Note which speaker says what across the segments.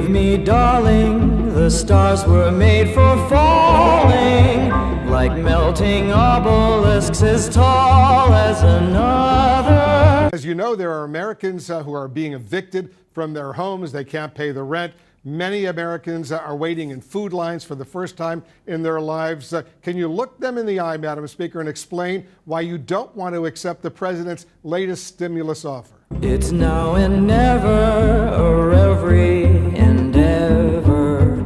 Speaker 1: believe me, darling, the stars were made for falling, like melting obelisks as tall as another.
Speaker 2: As you know, there are Americans who are being evicted from their homes. They can't pay the rent. Many Americans are waiting in food lines for the first time in their lives. Can you look them in the eye, Madam Speaker, and explain why you don't want to accept the president's latest stimulus offer?
Speaker 1: It's now and never, or every endeavor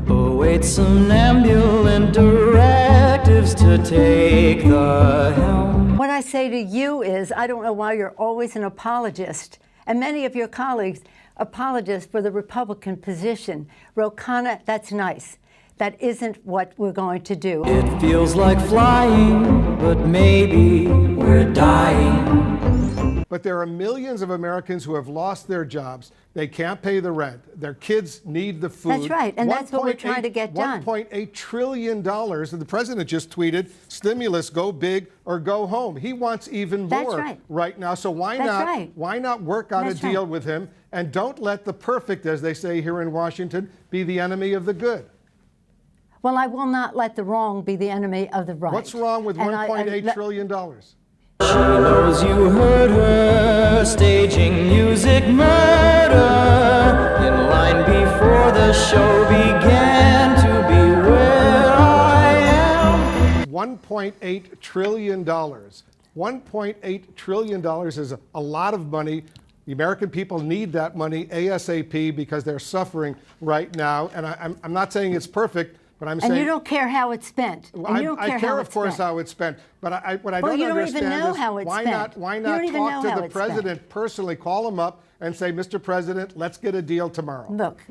Speaker 1: awaits somnambulant directives to take the helm.
Speaker 3: What I say to you is, I don't know why you're always an apologist, and many of your colleagues apologists for the Republican position. Ro Khanna, that's nice. That isn't what we're going to do.
Speaker 1: It feels like flying, but maybe we're dying.
Speaker 2: But there are millions of Americans who have lost their jobs. They can't pay the rent. Their kids need the food.
Speaker 3: That's right, and that's what we're trying to get done.
Speaker 2: $1.8 trillion, and the president just tweeted, stimulus, go big or go home. He wants even more right now, so why not work out a deal with him, and don't let the perfect, as they say here in Washington, be the enemy of the good.
Speaker 3: Well, I will not let the wrong be the enemy of the right.
Speaker 2: What's wrong with $1.8 trillion?
Speaker 1: She knows you heard her staging music murder in line before the show began to be where I am.
Speaker 2: $1.8 trillion. $1.8 trillion is a lot of money. The American people need that money ASAP because they're suffering right now. And I'm not saying it's perfect, but I'm saying...
Speaker 3: And you don't care how it's spent.
Speaker 2: I care, of course, how it's spent. But what I don't understand is why not talk to the president personally, call him up and say, Mr. President, let's get a deal tomorrow.
Speaker 3: Look,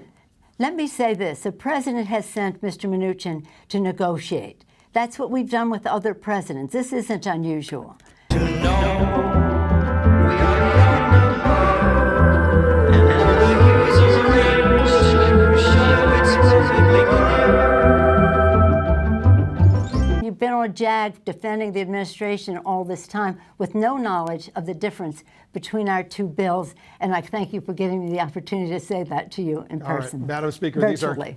Speaker 3: let me say this. The president has sent Mr. Mnuchin to negotiate. That's what we've done with other presidents. This isn't unusual.
Speaker 1: To know we are and how the years arranged to show it's perfectly clear.
Speaker 3: You've been on a jag defending the administration all this time with no knowledge of the difference between our two bills, and I thank you for giving me the opportunity to say that to you in person.
Speaker 2: All right, Madam Speaker,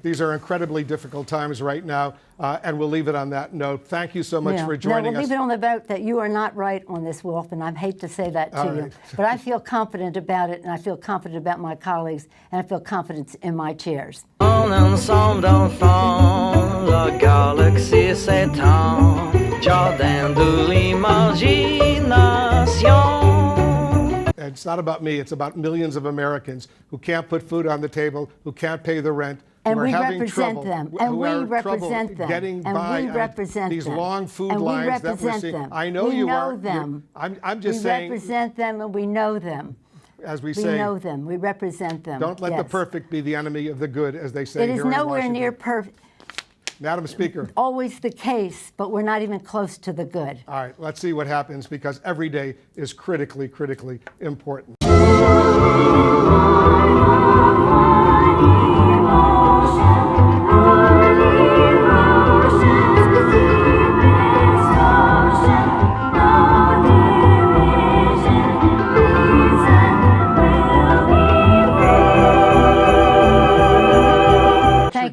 Speaker 2: these are incredibly difficult times right now, and we'll leave it on that note. Thank you so much for joining us.
Speaker 3: We'll leave it on the vote that you are not right on this, Wolf, and I hate to say that to you, but I feel confident about it, and I feel confident about my colleagues, and I feel confidence in my chairs.
Speaker 1: En ensemble d'enfants, la galaxie s'étend, jardin de l'imagination.
Speaker 2: It's not about me, it's about millions of Americans who can't put food on the table, who can't pay the rent,
Speaker 3: and we represent them, and we represent them,
Speaker 2: getting
Speaker 3: and
Speaker 2: by
Speaker 3: we represent
Speaker 2: these
Speaker 3: them.
Speaker 2: long food lines that we're seeing. I know you are.
Speaker 3: We know them.
Speaker 2: I'm just saying.
Speaker 3: We represent them, and we know them.
Speaker 2: As we say,
Speaker 3: we know them. We represent them.
Speaker 2: Don't let the perfect be the enemy of the good, as they say here in Washington.
Speaker 3: It is nowhere near perfect.
Speaker 2: Madam Speaker.
Speaker 3: Always the case, but we're not even close to the good.
Speaker 2: All right, let's see what happens, because every day is critically, critically important.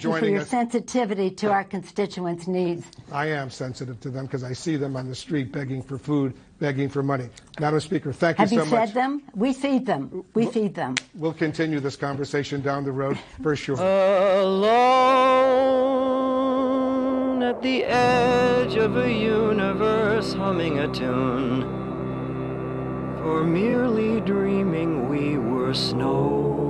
Speaker 3: For your sensitivity to our constituents' needs.
Speaker 2: I am sensitive to them because I see them on the street begging for food, begging for money. Madam Speaker, thank you so much.
Speaker 3: Have you fed them? We feed them. We feed them.
Speaker 2: We'll continue this conversation down the road for sure.
Speaker 1: Alone at the edge of a universe, humming a tune, for merely dreaming we were snow.